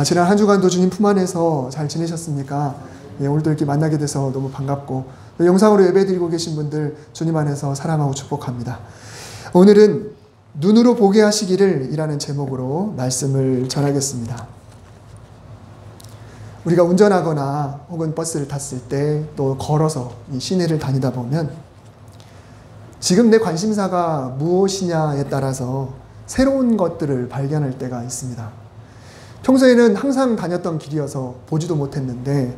지난 한 주간도 주님 품 안에서 잘 지내셨습니까? 예, 오늘도 이렇게 만나게 돼서 너무 반갑고, 영상으로 예배드리고 계신 분들 주님 안에서 사랑하고 축복합니다. 오늘은 눈으로 보게 하시기를 이라는 제목으로 말씀을 전하겠습니다. 우리가 운전하거나 혹은 버스를 탔을 때 또 걸어서 이 시내를 다니다 보면 지금 내 관심사가 무엇이냐에 따라서 새로운 것들을 발견할 때가 있습니다. 평소에는 항상 다녔던 길이어서 보지도 못했는데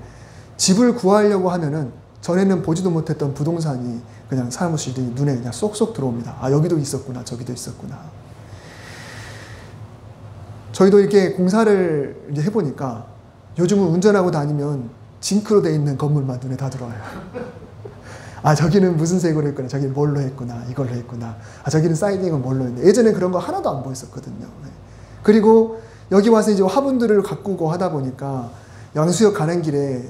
집을 구하려고 하면은 전에는 보지도 못했던 부동산이 그냥 사무실이 눈에 그냥 쏙쏙 들어옵니다. 아, 여기도 있었구나, 저기도 있었구나. 저희도 이렇게 공사를 이제 해보니까 요즘은 운전하고 다니면 징크로 돼 있는 건물만 눈에 다 들어와요. 아, 저기는 무슨 색으로 했구나, 저기는 뭘로 했구나, 이걸로 했구나. 아, 저기는 사이딩은 뭘로 했네. 예전에 그런 거 하나도 안 보였었거든요. 그리고 여기 와서 이제 화분들을 가꾸고 하다 보니까 양수역 가는 길에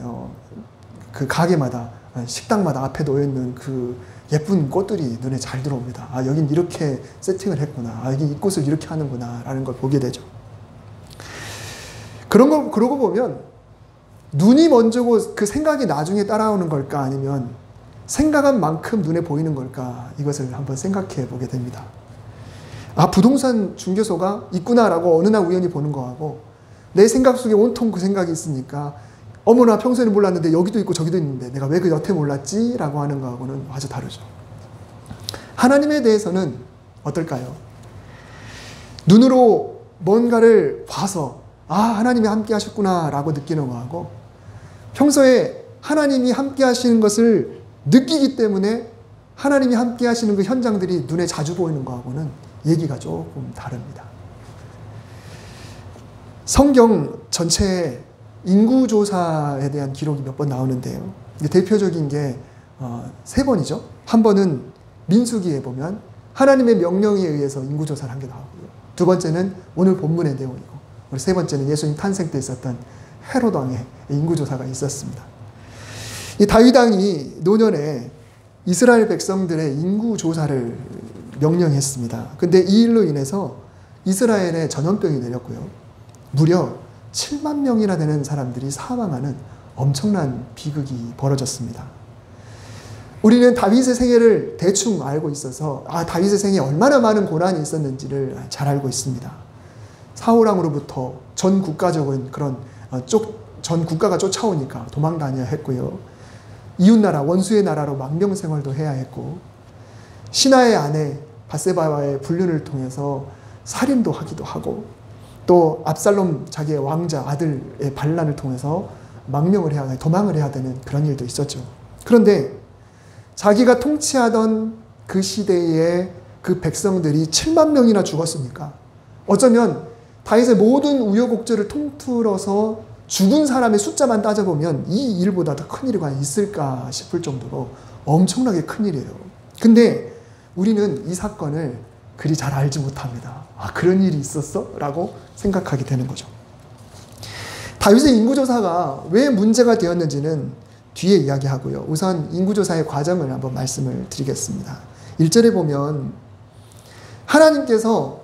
그 가게마다, 식당마다 앞에 놓여있는 그 예쁜 꽃들이 눈에 잘 들어옵니다. 아, 여긴 이렇게 세팅을 했구나. 아, 여기 이 꽃을 이렇게 하는구나. 라는 걸 보게 되죠. 그러고 보면 눈이 먼저고 그 생각이 나중에 따라오는 걸까? 아니면 생각한 만큼 눈에 보이는 걸까? 이것을 한번 생각해 보게 됩니다. 아, 부동산 중개소가 있구나라고 어느 날 우연히 보는 거하고 내 생각 속에 온통 그 생각이 있으니까 어머나 평소에는 몰랐는데 여기도 있고 저기도 있는데 내가 왜 그 여태 몰랐지? 라고 하는 거하고는 아주 다르죠. 하나님에 대해서는 어떨까요? 눈으로 뭔가를 봐서 아, 하나님이 함께 하셨구나 라고 느끼는 거하고 평소에 하나님이 함께 하시는 것을 느끼기 때문에 하나님이 함께 하시는 그 현장들이 눈에 자주 보이는 거하고는 얘기가 조금 다릅니다. 성경 전체에 인구조사에 대한 기록이 몇 번 나오는데요. 대표적인 게 3번이죠. 한 번은 민수기에 보면 하나님의 명령에 의해서 인구조사를 한 게 나오고요. 두 번째는 오늘 본문의 내용이고, 우리 세 번째는 예수님 탄생 때 있었던 헤롯 왕의 인구조사가 있었습니다. 이 다윗 왕이 노년에 이스라엘 백성들의 인구조사를 명령했습니다. 근데 이 일로 인해서 이스라엘에 전염병이 내렸고요. 무려 7만 명이나 되는 사람들이 사망하는 엄청난 비극이 벌어졌습니다. 우리는 다윗의 생애를 대충 알고 있어서 다윗의 생애에 얼마나 많은 고난이 있었는지를 잘 알고 있습니다. 사울왕으로부터 전 국가적인 그런 전 국가가 쫓아오니까 도망 다녀야 했고요. 이웃나라 원수의 나라로 망명생활도 해야 했고 신하의 아내 밧세바와의 불륜을 통해서 살인도 하기도 하고 또 압살롬 자기의 왕자 아들의 반란을 통해서 도망을 해야 되는 그런 일도 있었죠. 그런데 자기가 통치하던 그 시대에 그 백성들이 7만 명이나 죽었으니까 어쩌면 다윗의 모든 우여곡절을 통틀어서 죽은 사람의 숫자만 따져보면 이 일보다 더 큰 일이 과연 있을까 싶을 정도로 엄청나게 큰 일이에요. 근데 우리는 이 사건을 그리 잘 알지 못합니다. 아, 그런 일이 있었어? 라고 생각하게 되는 거죠. 다윗의 인구조사가 왜 문제가 되었는지는 뒤에 이야기하고요. 우선 인구조사의 과정을 한번 말씀을 드리겠습니다. 1절에 보면 하나님께서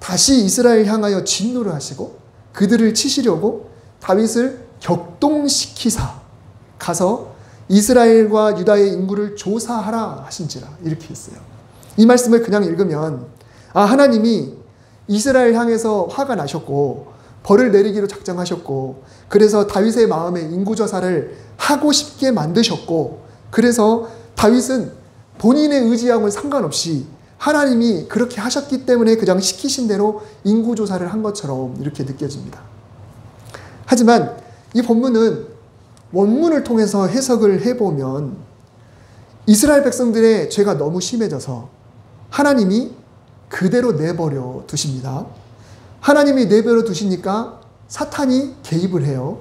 다시 이스라엘 향하여 진노를 하시고 그들을 치시려고 다윗을 격동시키사 가서 이스라엘과 유다의 인구를 조사하라 하신지라 이렇게 했어요. 이 말씀을 그냥 읽으면 하나님이 이스라엘 향해서 화가 나셨고 벌을 내리기로 작정하셨고 그래서 다윗의 마음에 인구조사를 하고 싶게 만드셨고 그래서 다윗은 본인의 의지하고는 상관없이 하나님이 그렇게 하셨기 때문에 그냥 시키신 대로 인구조사를 한 것처럼 이렇게 느껴집니다. 하지만 이 본문은 원문을 통해서 해석을 해보면 이스라엘 백성들의 죄가 너무 심해져서 하나님이 그대로 내버려 두십니다. 하나님이 내버려 두시니까 사탄이 개입을 해요.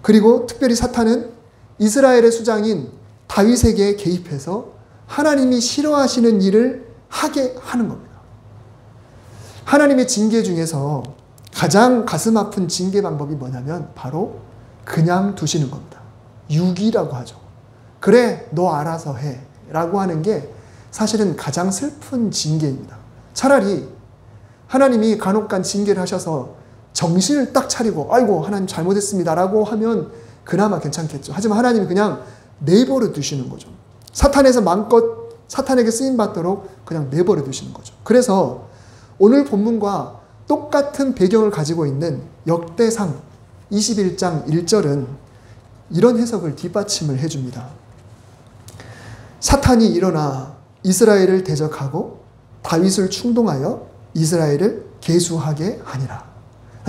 그리고 특별히 사탄은 이스라엘의 수장인 다윗에게 개입해서 하나님이 싫어하시는 일을 하게 하는 겁니다. 하나님의 징계 중에서 가장 가슴 아픈 징계 방법이 뭐냐면 바로 그냥 두시는 겁니다. 유기라고 하죠. 그래, 너 알아서 해 라고 하는 게 사실은 가장 슬픈 징계입니다. 차라리 하나님이 간혹간 징계를 하셔서 정신을 딱 차리고 아이고 하나님 잘못했습니다라고 하면 그나마 괜찮겠죠. 하지만 하나님이 그냥 내버려 두시는 거죠. 사탄에서 마음껏 사탄에게 쓰임받도록 그냥 내버려 두시는 거죠. 그래서 오늘 본문과 똑같은 배경을 가지고 있는 역대상 21장 1절은 이런 해석을 뒷받침을 해줍니다. 사탄이 일어나 이스라엘을 대적하고 다윗을 충동하여 이스라엘을 계수하게 하니라.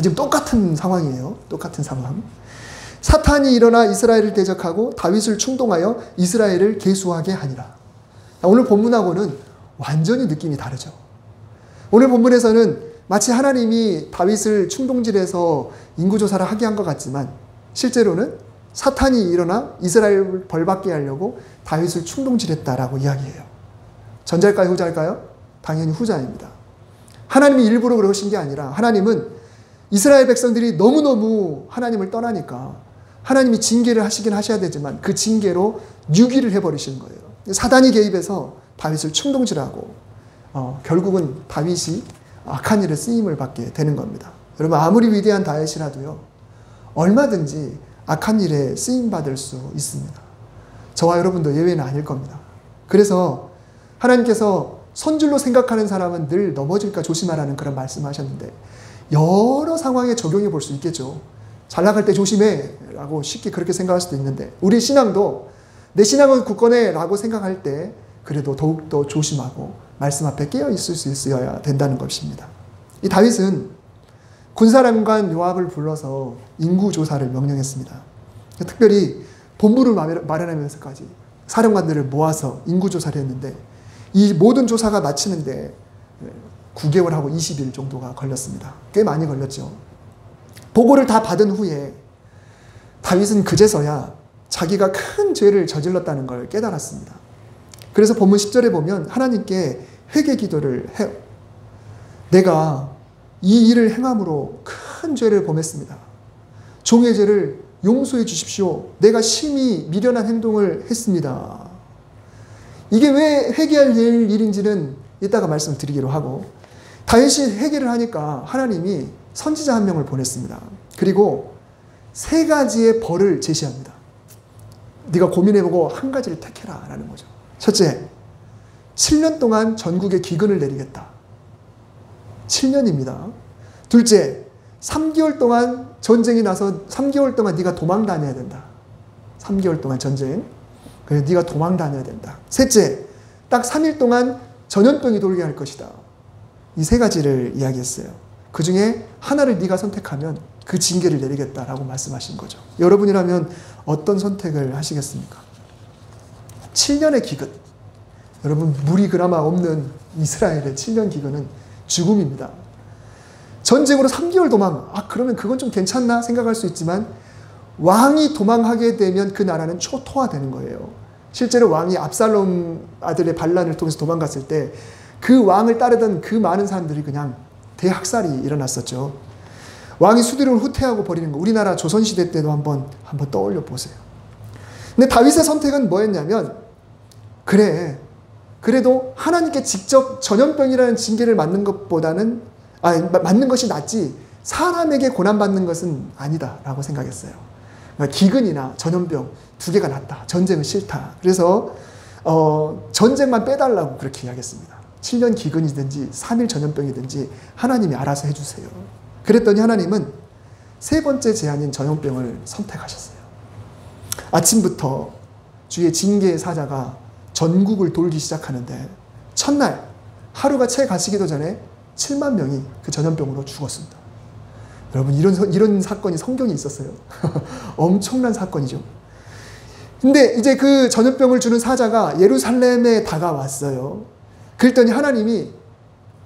지금 똑같은 상황이에요. 똑같은 상황. 사탄이 일어나 이스라엘을 대적하고 다윗을 충동하여 이스라엘을 계수하게 하니라. 오늘 본문하고는 완전히 느낌이 다르죠. 오늘 본문에서는 마치 하나님이 다윗을 충동질해서 인구조사를 하게 한 것 같지만 실제로는 사탄이 일어나 이스라엘을 벌받게 하려고 다윗을 충동질했다라고 이야기해요. 전자일까요? 후자일까요? 당연히 후자입니다. 하나님이 일부러 그러신 게 아니라 하나님은 이스라엘 백성들이 너무너무 하나님을 떠나니까 하나님이 징계를 하시긴 하셔야 되지만 그 징계로 유기를 해버리시는 거예요. 사단이 개입해서 다윗을 충동질하고 결국은 다윗이 악한 일에 쓰임을 받게 되는 겁니다. 여러분 아무리 위대한 다윗이라도요. 얼마든지 악한 일에 쓰임받을 수 있습니다. 저와 여러분도 예외는 아닐 겁니다. 그래서 하나님께서 선줄로 생각하는 사람은 늘 넘어질까 조심하라는 그런 말씀하셨는데 여러 상황에 적용해 볼 수 있겠죠. 잘 나갈 때 조심해 라고 쉽게 그렇게 생각할 수도 있는데 우리 신앙도 내 신앙은 굳건해 라고 생각할 때 그래도 더욱더 조심하고 말씀 앞에 깨어 있을 수 있어야 된다는 것입니다. 이 다윗은 군사령관 요압을 불러서 인구조사를 명령했습니다. 특별히 본부를 마련하면서까지 사령관들을 모아서 인구조사를 했는데 이 모든 조사가 마치는데 9개월하고 20일 정도가 걸렸습니다. 꽤 많이 걸렸죠. 보고를 다 받은 후에 다윗은 그제서야 자기가 큰 죄를 저질렀다는 걸 깨달았습니다. 그래서 본문 10절에 보면 하나님께 회개 기도를 해요. 내가 이 일을 행함으로 큰 죄를 범했습니다. 종의 죄를 용서해 주십시오. 내가 심히 미련한 행동을 했습니다. 이게 왜 회개할 일인지는 이따가 말씀드리기로 하고 다윗이 회개를 하니까 하나님이 선지자 한 명을 보냈습니다. 그리고 3가지의 벌을 제시합니다. 네가 고민해보고 한 가지를 택해라 라는 거죠. 첫째, 7년 동안 전국에 기근을 내리겠다. 7년입니다. 둘째, 3개월 동안 전쟁이 나서 3개월 동안 네가 도망 다녀야 된다. 3개월 동안 전쟁. 그래서 네가 도망 다녀야 된다. 셋째, 딱 3일 동안 전염병이 돌게 할 것이다. 이 3가지를 이야기했어요. 그 중에 하나를 네가 선택하면 그 징계를 내리겠다라고 말씀하신 거죠. 여러분이라면 어떤 선택을 하시겠습니까? 7년의 기근. 여러분 물이 그나마 없는 이스라엘의 7년 기근은 죽음입니다. 전쟁으로 3개월 도망. 그러면 그건 좀 괜찮나 생각할 수 있지만 왕이 도망하게 되면 그 나라는 초토화되는 거예요. 실제로 왕이 압살롬 아들의 반란을 통해서 도망갔을 때 그 왕을 따르던 그 많은 사람들이 그냥 대학살이 일어났었죠. 왕이 수비를 후퇴하고 버리는 거. 우리나라 조선시대 때도 한번 떠올려 보세요. 근데 다윗의 선택은 뭐였냐면 그래도 하나님께 직접 전염병이라는 징계를 맞는 것보다는 맞는 것이 낫지 사람에게 고난받는 것은 아니다라고 생각했어요. 그러니까 기근이나 전염병 2개가 낫다. 전쟁은 싫다. 그래서 전쟁만 빼달라고 그렇게 이야기했습니다. 7년 기근이든지 3일 전염병이든지 하나님이 알아서 해주세요. 그랬더니 하나님은 3번째 재앙인 전염병을 선택하셨어요. 아침부터 주의 징계의 사자가 전국을 돌기 시작하는데 첫날 하루가 채 가시기도 전에 7만 명이 그 전염병으로 죽었습니다. 여러분 이런 사건이 성경에 있었어요. 엄청난 사건이죠. 근데 이제 그 전염병을 주는 사자가 예루살렘에 다가왔어요. 그랬더니 하나님이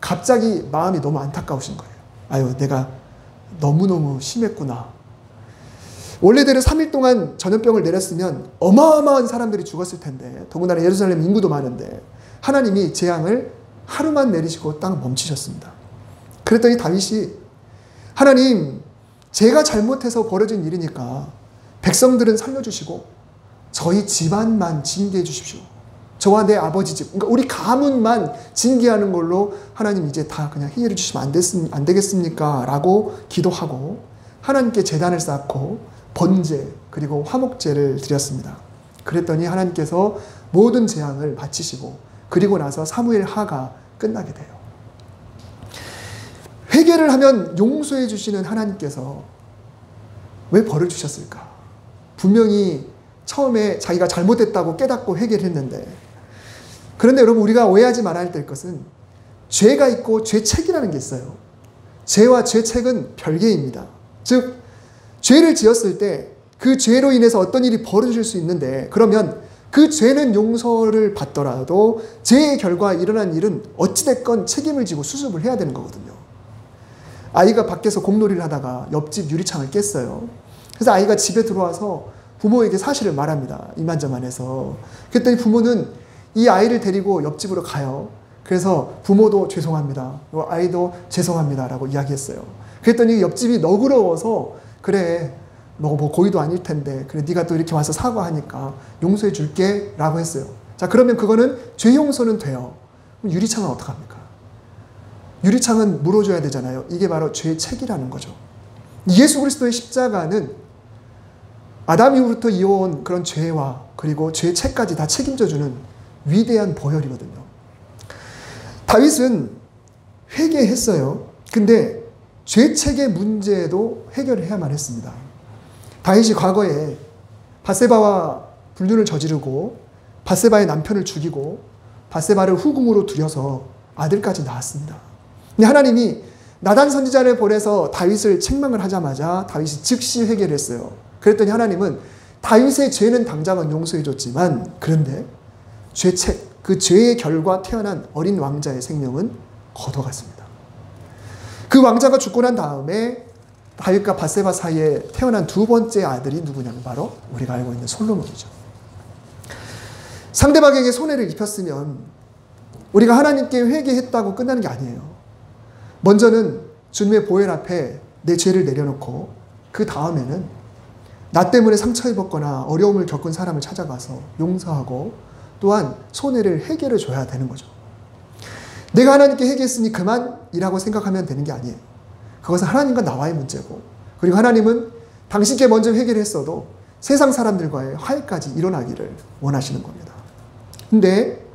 갑자기 마음이 너무 안타까우신 거예요. 아유 내가 너무너무 심했구나. 원래대로 3일 동안 전염병을 내렸으면 어마어마한 사람들이 죽었을 텐데 더군다나 예루살렘 인구도 많은데 하나님이 재앙을 하루만 내리시고 딱 멈추셨습니다. 그랬더니 다윗이 하나님 제가 잘못해서 벌어진 일이니까 백성들은 살려주시고 저희 집안만 징계해 주십시오. 저와 내 아버지 집, 그러니까 우리 가문만 징계하는 걸로 하나님 이제 다 그냥 해결해 주시면 안 되겠습니까? 라고 기도하고 하나님께 제단을 쌓고 번제 그리고 화목제를 드렸습니다. 그랬더니 하나님께서 모든 재앙을 마치시고 그리고 나서 사무엘 하가 끝나게 돼요. 회개를 하면 용서해 주시는 하나님께서 왜 벌을 주셨을까? 분명히 처음에 자기가 잘못했다고 깨닫고 회개를 했는데, 그런데 여러분 우리가 오해하지 말아야 될 것은 죄가 있고 죄책이라는 게 있어요. 죄와 죄책은 별개입니다. 즉 죄를 지었을 때 그 죄로 인해서 어떤 일이 벌어질 수 있는데, 그러면 그 죄는 용서를 받더라도 죄의 결과 일어난 일은 어찌됐건 책임을 지고 수습을 해야 되는 거거든요. 아이가 밖에서 공놀이를 하다가 옆집 유리창을 깼어요. 그래서 아이가 집에 들어와서 부모에게 사실을 말합니다. 이만저만해서. 그랬더니 부모는 이 아이를 데리고 옆집으로 가요. 그래서 부모도 죄송합니다. 아이도 죄송합니다. 라고 이야기했어요. 그랬더니 옆집이 너그러워서 그래 너 뭐 고의도 아닐 텐데 그래 네가 또 이렇게 와서 사과하니까 용서해 줄게 라고 했어요. 자, 그러면 그거는 죄 용서는 돼요. 그럼 유리창은 어떡합니까? 유리창은 물어줘야 되잖아요. 이게 바로 죄책이라는 거죠. 예수 그리스도의 십자가는 아담 이후부터 이어온 그런 죄와 그리고 죄책까지 다 책임져주는 위대한 보혈이거든요. 다윗은 회개했어요. 근데 죄책의 문제도 해결을 해야만 했습니다. 다윗이 과거에 밧세바와 불륜을 저지르고 밧세바의 남편을 죽이고 밧세바를 후궁으로 들여서 아들까지 낳았습니다. 근데 하나님이 나단 선지자를 보내서 다윗을 책망을 하자마자 다윗이 즉시 회개를 했어요. 그랬더니 하나님은 다윗의 죄는 당장은 용서해 줬지만, 그런데 죄책, 그 죄의 결과 태어난 어린 왕자의 생명은 거둬갔습니다. 그 왕자가 죽고 난 다음에 다윗과 밧세바 사이에 태어난 두 번째 아들이 누구냐면 바로 우리가 알고 있는 솔로몬이죠. 상대방에게 손해를 입혔으면 우리가 하나님께 회개했다고 끝나는 게 아니에요. 먼저는 주님의 보혈 앞에 내 죄를 내려놓고 그 다음에는 나 때문에 상처 입었거나 어려움을 겪은 사람을 찾아가서 용서하고 또한 손해를 해결해 줘야 되는 거죠. 내가 하나님께 회개했으니 그만이라고 생각하면 되는 게 아니에요. 그것은 하나님과 나와의 문제고, 그리고 하나님은 당신께 먼저 회개를 했어도 세상 사람들과의 화해까지 일어나기를 원하시는 겁니다. 근데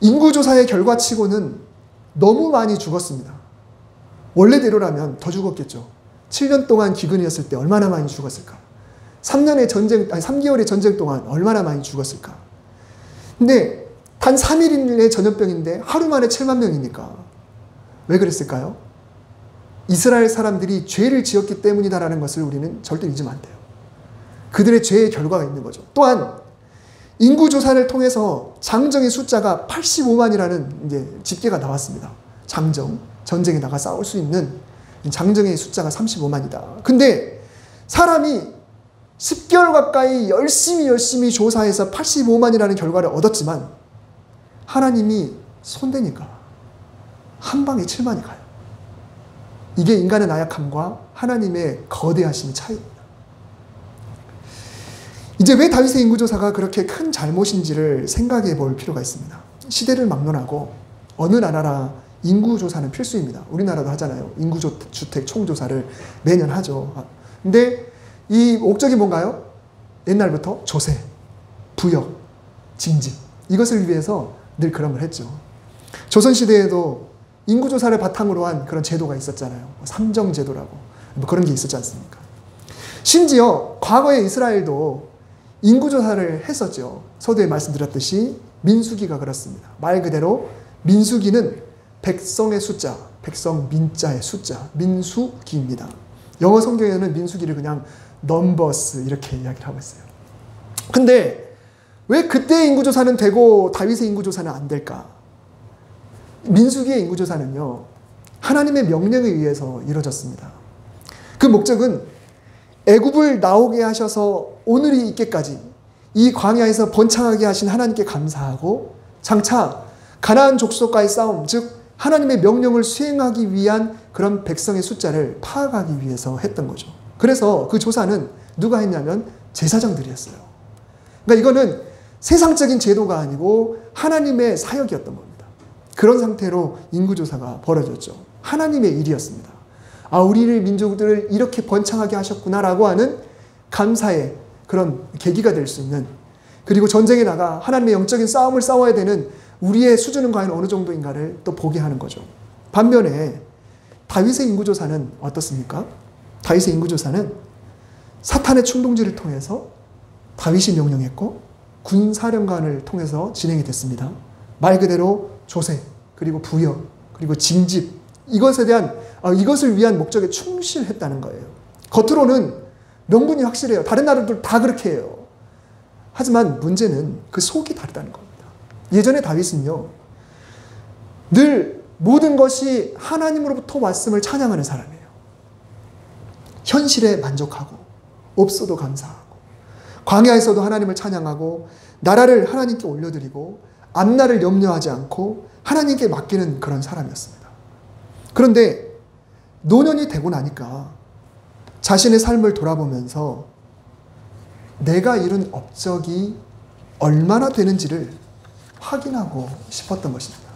인구조사의 결과치고는 너무 많이 죽었습니다. 원래대로라면 더 죽었겠죠. 7년 동안 기근이었을 때 얼마나 많이 죽었을까? 3개월의 전쟁 동안 얼마나 많이 죽었을까? 근데 단 3일의 전염병인데 하루 만에 7만 명이니까 왜 그랬을까요? 이스라엘 사람들이 죄를 지었기 때문이다라는 것을 우리는 절대 잊으면 안 돼요. 그들의 죄의 결과가 있는 거죠. 또한 인구조사를 통해서 장정의 숫자가 85만이라는 이제 집계가 나왔습니다. 장정, 전쟁에 나가 싸울 수 있는 장정의 숫자가 35만이다. 근데 사람이 10개월 가까이 열심히 조사해서 85만이라는 결과를 얻었지만 하나님이 손대니까 한 방에 7만이 가요. 이게 인간의 나약함과 하나님의 거대하심의 차이입니다. 이제 왜 다윗의 인구조사가 그렇게 큰 잘못인지를 생각해 볼 필요가 있습니다. 시대를 막론하고 어느 나라나 인구조사는 필수입니다. 우리나라도 하잖아요. 인구주택 총조사를 매년 하죠. 근데 이 목적이 뭔가요? 옛날부터 조세, 부역, 징집, 이것을 위해서 늘 그런 걸 했죠. 조선시대에도 인구조사를 바탕으로 한 그런 제도가 있었잖아요. 삼정제도라고. 뭐 그런 게 있었지 않습니까? 심지어 과거의 이스라엘도 인구조사를 했었죠. 서두에 말씀드렸듯이 민수기가 그렇습니다. 말 그대로 민수기는 백성의 숫자, 백성 민자의 숫자, 민수기입니다. 영어 성경에는 민수기를 그냥 넘버스 이렇게 이야기를 하고 있어요. 근데 왜 그때의 인구조사는 되고 다윗의 인구조사는 안 될까? 민수기의 인구조사는요, 하나님의 명령에 의해서 이루어졌습니다. 그 목적은 애굽을 나오게 하셔서 오늘이 있게까지 이 광야에서 번창하게 하신 하나님께 감사하고, 장차 가나안 족속과의 싸움, 즉 하나님의 명령을 수행하기 위한 그런 백성의 숫자를 파악하기 위해서 했던 거죠. 그래서 그 조사는 누가 했냐면 제사장들이 했어요. 그러니까 이거는 세상적인 제도가 아니고 하나님의 사역이었던 겁니다. 그런 상태로 인구조사가 벌어졌죠. 하나님의 일이었습니다. 아, 우리를 민족들을 이렇게 번창하게 하셨구나라고 하는 감사의 그런 계기가 될 수 있는, 그리고 전쟁에 나가 하나님의 영적인 싸움을 싸워야 되는 우리의 수준은 과연 어느 정도인가를 또 보게 하는 거죠. 반면에 다윗의 인구조사는 어떻습니까? 다윗의 인구조사는 사탄의 충동지를 통해서 다윗이 명령했고 군사령관을 통해서 진행이 됐습니다. 말 그대로 조세, 그리고 부여, 그리고 징집, 이것을 위한 목적에 충실했다는 거예요. 겉으로는 명분이 확실해요. 다른 나라들 다 그렇게 해요. 하지만 문제는 그 속이 다르다는 겁니다. 예전에 다윗은요, 늘 모든 것이 하나님으로부터 왔음을 찬양하는 사람이에요. 현실에 만족하고 없어도 감사하고 광야에서도 하나님을 찬양하고 나라를 하나님께 올려드리고 앞날을 염려하지 않고 하나님께 맡기는 그런 사람이었습니다. 그런데 노년이 되고 나니까 자신의 삶을 돌아보면서 내가 이룬 업적이 얼마나 되는지를 확인하고 싶었던 것입니다.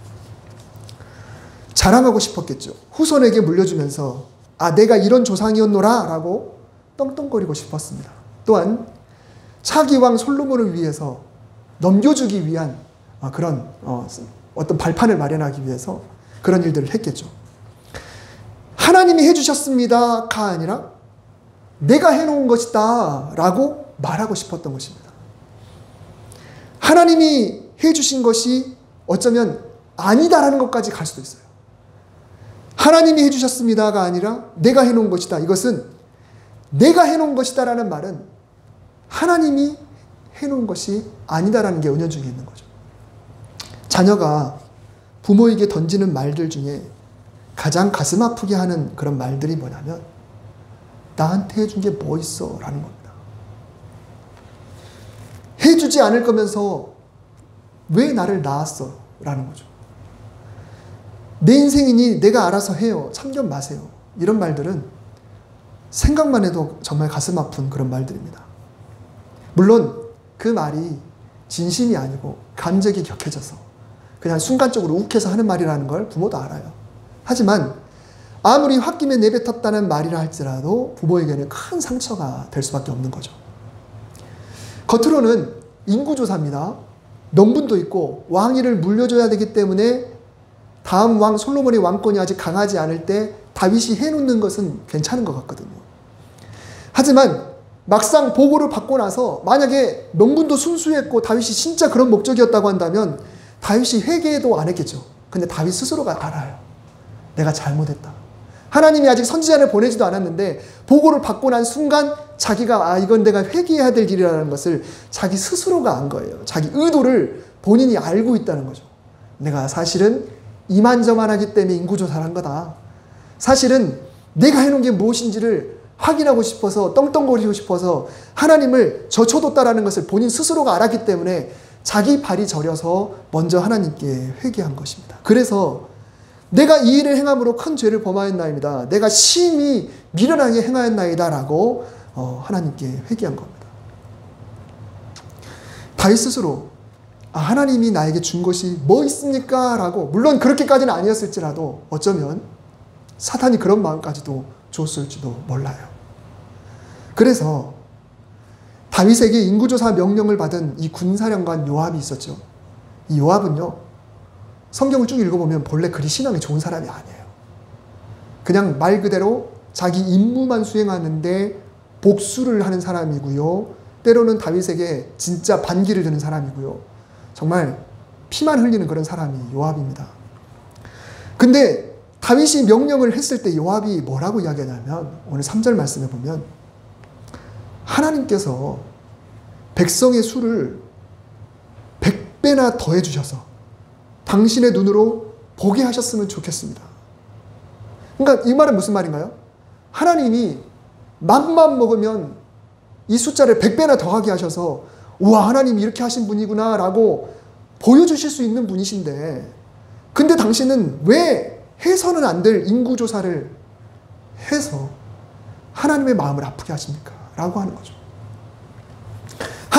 자랑하고 싶었겠죠. 후손에게 물려주면서 아, 내가 이런 조상이었노라 라고 떵떵거리고 싶었습니다. 또한 차기 왕 솔로몬을 위해서 넘겨주기 위한 그런 어떤 발판을 마련하기 위해서 그런 일들을 했겠죠. 하나님이 해주셨습니다가 아니라 내가 해놓은 것이다 라고 말하고 싶었던 것입니다. 하나님이 해주신 것이 어쩌면 아니다라는 것까지 갈 수도 있어요. 하나님이 해주셨습니다가 아니라 내가 해놓은 것이다. 이것은 내가 해놓은 것이다 라는 말은 하나님이 해놓은 것이 아니다라는 게 은연중에 있는 거죠. 자녀가 부모에게 던지는 말들 중에 가장 가슴 아프게 하는 그런 말들이 뭐냐면 나한테 해준 게 뭐 있어? 라는 겁니다. 해주지 않을 거면서 왜 나를 낳았어? 라는 거죠. 내 인생이니 내가 알아서 해요. 참견 마세요. 이런 말들은 생각만 해도 정말 가슴 아픈 그런 말들입니다. 물론 그 말이 진심이 아니고 감정이 격해져서 그냥 순간적으로 욱해서 하는 말이라는 걸 부모도 알아요. 하지만 아무리 홧김에 내뱉었다는 말이라 할지라도 부모에게는 큰 상처가 될 수밖에 없는 거죠. 겉으로는 인구조사입니다. 명분도 있고 왕위를 물려줘야 되기 때문에 다음 왕 솔로몬의 왕권이 아직 강하지 않을 때 다윗이 해놓는 것은 괜찮은 것 같거든요. 하지만 막상 보고를 받고 나서 만약에 명분도 순수했고 다윗이 진짜 그런 목적이었다고 한다면 다윗이 회개도 안 했겠죠. 근데 다윗 스스로가 알아요. 내가 잘못했다. 하나님이 아직 선지자를 보내지도 않았는데 보고를 받고 난 순간 자기가 이건 내가 회개해야 될 일이라는 것을 자기 스스로가 안 거예요. 자기 의도를 본인이 알고 있다는 거죠. 내가 사실은 이만저만하기 때문에 인구조사를 한 거다. 사실은 내가 해놓은 게 무엇인지를 확인하고 싶어서 떵떵거리고 싶어서 하나님을 젖혀뒀다라는 것을 본인 스스로가 알았기 때문에 자기 발이 저려서 먼저 하나님께 회개한 것입니다. 그래서 내가 이 일을 행함으로 큰 죄를 범하였나이다. 내가 심히 미련하게 행하였나이다 라고 하나님께 회개한 겁니다. 다윗 스스로 하나님이 나에게 준 것이 뭐 있습니까? 라고, 물론 그렇게까지는 아니었을지라도 어쩌면 사탄이 그런 마음까지도 줬을지도 몰라요. 그래서 다윗에게 인구조사 명령을 받은 이 군사령관 요압이 있었죠. 이 요압은요, 성경을 쭉 읽어보면 본래 그리 신앙이 좋은 사람이 아니에요. 그냥 말 그대로 자기 임무만 수행하는데 복수를 하는 사람이고요. 때로는 다윗에게 진짜 반기를 드는 사람이고요. 정말 피만 흘리는 그런 사람이 요압입니다. 근데 다윗이 명령을 했을 때 요압이 뭐라고 이야기하냐면 오늘 3절 말씀에 보면 하나님께서 백성의 수를 100배나 더해 주셔서 당신의 눈으로 보게 하셨으면 좋겠습니다. 그러니까 이 말은 무슨 말인가요? 하나님이 맘만 먹으면 이 숫자를 100배나 더하게 하셔서 우와, 하나님이 이렇게 하신 분이구나 라고 보여주실 수 있는 분이신데, 근데 당신은 왜 해서는 안 될 인구조사를 해서 하나님의 마음을 아프게 하십니까? 라고 하는 거죠.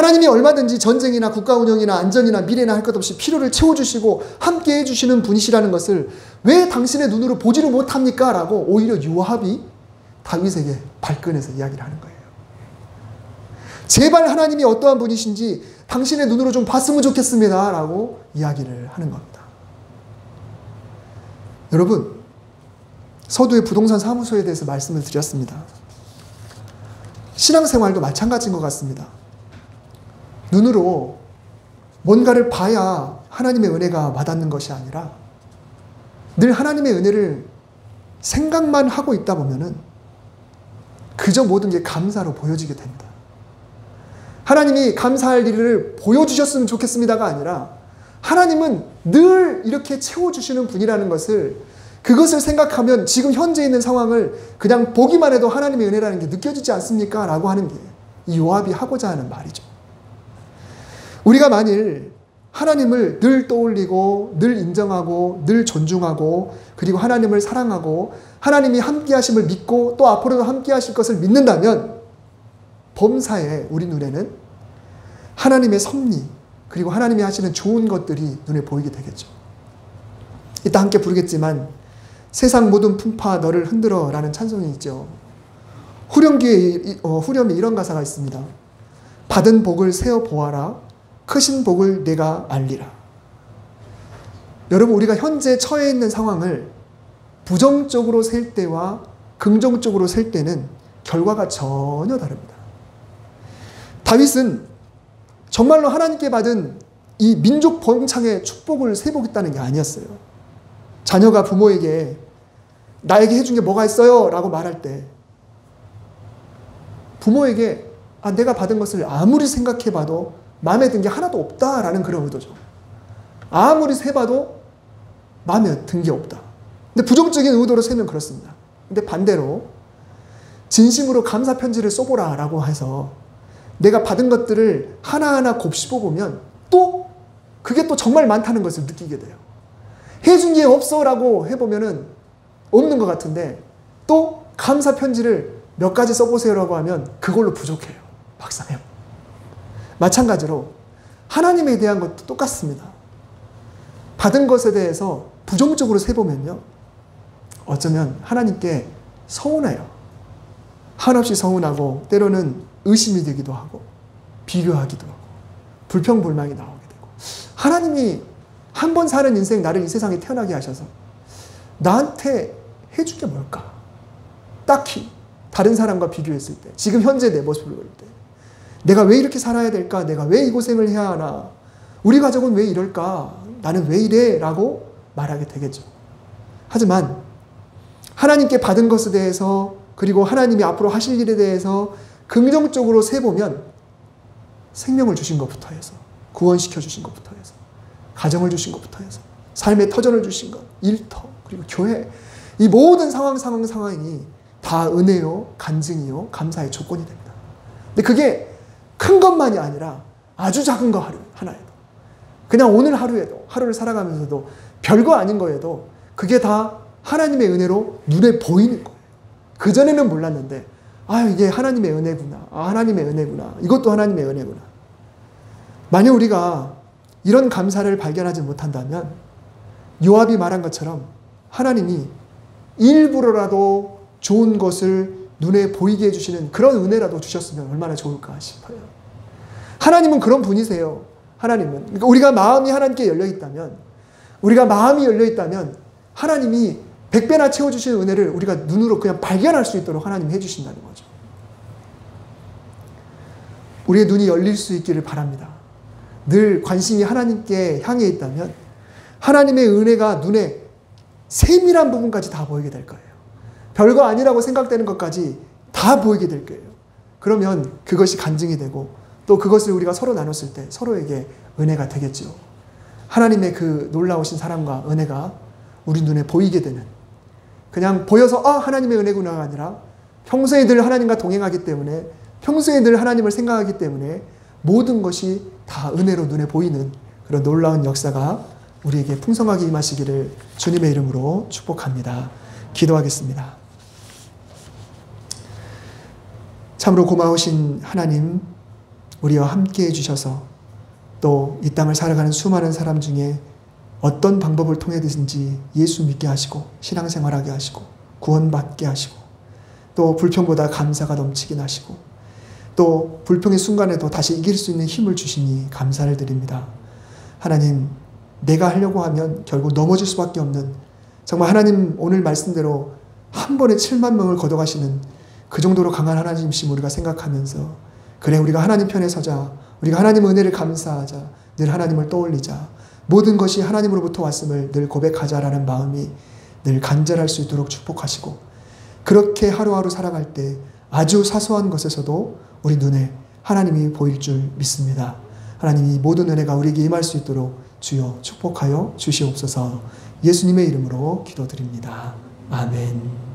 하나님이 얼마든지 전쟁이나 국가 운영이나 안전이나 미래나 할 것 없이 필요를 채워주시고 함께 해주시는 분이시라는 것을 왜 당신의 눈으로 보지를 못합니까? 라고 오히려 요압이 다윗에게 발끈해서 이야기를 하는 거예요. 제발 하나님이 어떠한 분이신지 당신의 눈으로 좀 봤으면 좋겠습니다. 라고 이야기를 하는 겁니다. 여러분, 서두에 부동산 사무소에 대해서 말씀을 드렸습니다. 신앙생활도 마찬가지인 것 같습니다. 눈으로 뭔가를 봐야 하나님의 은혜가 와닿는 것이 아니라 늘 하나님의 은혜를 생각만 하고 있다 보면은 그저 모든 게 감사로 보여지게 됩니다. 하나님이 감사할 일을 보여주셨으면 좋겠습니다가 아니라 하나님은 늘 이렇게 채워주시는 분이라는 것을, 그것을 생각하면 지금 현재 있는 상황을 그냥 보기만 해도 하나님의 은혜라는 게 느껴지지 않습니까? 라고 하는 게 이 요압이 하고자 하는 말이죠. 우리가 만일 하나님을 늘 떠올리고 늘 인정하고 늘 존중하고 그리고 하나님을 사랑하고 하나님이 함께 하심을 믿고 또 앞으로도 함께 하실 것을 믿는다면 범사에 우리 눈에는 하나님의 섭리 그리고 하나님이 하시는 좋은 것들이 눈에 보이게 되겠죠. 이따 함께 부르겠지만 세상 모든 풍파 너를 흔들어 라는 찬송이 있죠. 후렴에 이런 가사가 있습니다. 받은 복을 세어 보아라. 크신 복을 내가 알리라. 여러분, 우리가 현재 처해 있는 상황을 부정적으로 셀 때와 긍정적으로 셀 때는 결과가 전혀 다릅니다. 다윗은 정말로 하나님께 받은 이 민족 번창의 축복을 세보겠다는 게 아니었어요. 자녀가 부모에게 나에게 해준 게 뭐가 있어요? 라고 말할 때 부모에게 내가 받은 것을 아무리 생각해봐도 마음에 든 게 하나도 없다라는 그런 의도죠. 아무리 세봐도 마음에 든 게 없다. 근데 부정적인 의도로 세면 그렇습니다. 근데 반대로 진심으로 감사 편지를 써보라 라고 해서 내가 받은 것들을 하나하나 곱씹어보면 또 그게 또 정말 많다는 것을 느끼게 돼요. 해준 게 없어 라고 해보면은 없는 것 같은데 또 감사 편지를 몇 가지 써보세요 라고 하면 그걸로 부족해요. 막상해요. 마찬가지로 하나님에 대한 것도 똑같습니다. 받은 것에 대해서 부정적으로 세보면요, 어쩌면 하나님께 서운해요. 한없이 서운하고 때로는 의심이 되기도 하고 비교하기도 하고 불평불만이 나오게 되고, 하나님이 한 번 사는 인생 나를 이 세상에 태어나게 하셔서 나한테 해줄 게 뭘까? 딱히 다른 사람과 비교했을 때, 지금 현재 내 모습을 볼 때 내가 왜 이렇게 살아야 될까? 내가 왜 이 고생을 해야 하나? 우리 가족은 왜 이럴까? 나는 왜 이래? 라고 말하게 되겠죠. 하지만 하나님께 받은 것에 대해서 그리고 하나님이 앞으로 하실 일에 대해서 긍정적으로 세보면 생명을 주신 것부터 해서 구원시켜 주신 것부터 해서 가정을 주신 것부터 해서 삶의 터전을 주신 것, 일터, 그리고 교회, 이 모든 상황이 다 은혜요, 간증이요, 감사의 조건이 됩니다. 근데 그게 큰 것만이 아니라 아주 작은 거 하나에도, 그냥 오늘 하루에도, 하루를 살아가면서도 별거 아닌 거에도 그게 다 하나님의 은혜로 눈에 보이는 거예요. 그전에는 몰랐는데 이게 하나님의 은혜구나. 하나님의 은혜구나. 이것도 하나님의 은혜구나. 만약 우리가 이런 감사를 발견하지 못한다면 요압이 말한 것처럼 하나님이 일부러라도 좋은 것을 눈에 보이게 해주시는 그런 은혜라도 주셨으면 얼마나 좋을까 싶어요. 하나님은 그런 분이세요. 하나님은. 그러니까 우리가 마음이 하나님께 열려있다면, 하나님이 100배나 채워주시는 은혜를 우리가 눈으로 그냥 발견할 수 있도록 하나님이 해주신다는 거죠. 우리의 눈이 열릴 수 있기를 바랍니다. 늘 관심이 하나님께 향해 있다면 하나님의 은혜가 눈에 세밀한 부분까지 다 보이게 될 거예요. 별거 아니라고 생각되는 것까지 다 보이게 될 거예요. 그러면 그것이 간증이 되고 또 그것을 우리가 서로 나눴을 때 서로에게 은혜가 되겠죠. 하나님의 그 놀라우신 사랑과 은혜가 우리 눈에 보이게 되는, 그냥 보여서 하나님의 은혜구나가 아니라 평소에 늘 하나님과 동행하기 때문에, 평소에 늘 하나님을 생각하기 때문에 모든 것이 다 은혜로 눈에 보이는 그런 놀라운 역사가 우리에게 풍성하게 임하시기를 주님의 이름으로 축복합니다. 기도하겠습니다. 참으로 고마우신 하나님, 우리와 함께 해주셔서 또 이 땅을 살아가는 수많은 사람 중에 어떤 방법을 통해든지 예수 믿게 하시고 신앙생활하게 하시고 구원받게 하시고 또 불평보다 감사가 넘치게 하시고 또 불평의 순간에도 다시 이길 수 있는 힘을 주시니 감사를 드립니다. 하나님, 내가 하려고 하면 결국 넘어질 수밖에 없는, 정말 하나님 오늘 말씀대로 한 번에 7만 명을 걷어가시는 그 정도로 강한 하나님이심 우리가 생각하면서, 그래 우리가 하나님 편에 서자, 우리가 하나님의 은혜를 감사하자, 늘 하나님을 떠올리자, 모든 것이 하나님으로부터 왔음을 늘 고백하자라는 마음이 늘 간절할 수 있도록 축복하시고, 그렇게 하루하루 살아갈 때 아주 사소한 것에서도 우리 눈에 하나님이 보일 줄 믿습니다. 하나님이 모든 은혜가 우리에게 임할 수 있도록 주여 축복하여 주시옵소서. 예수님의 이름으로 기도드립니다. 아멘.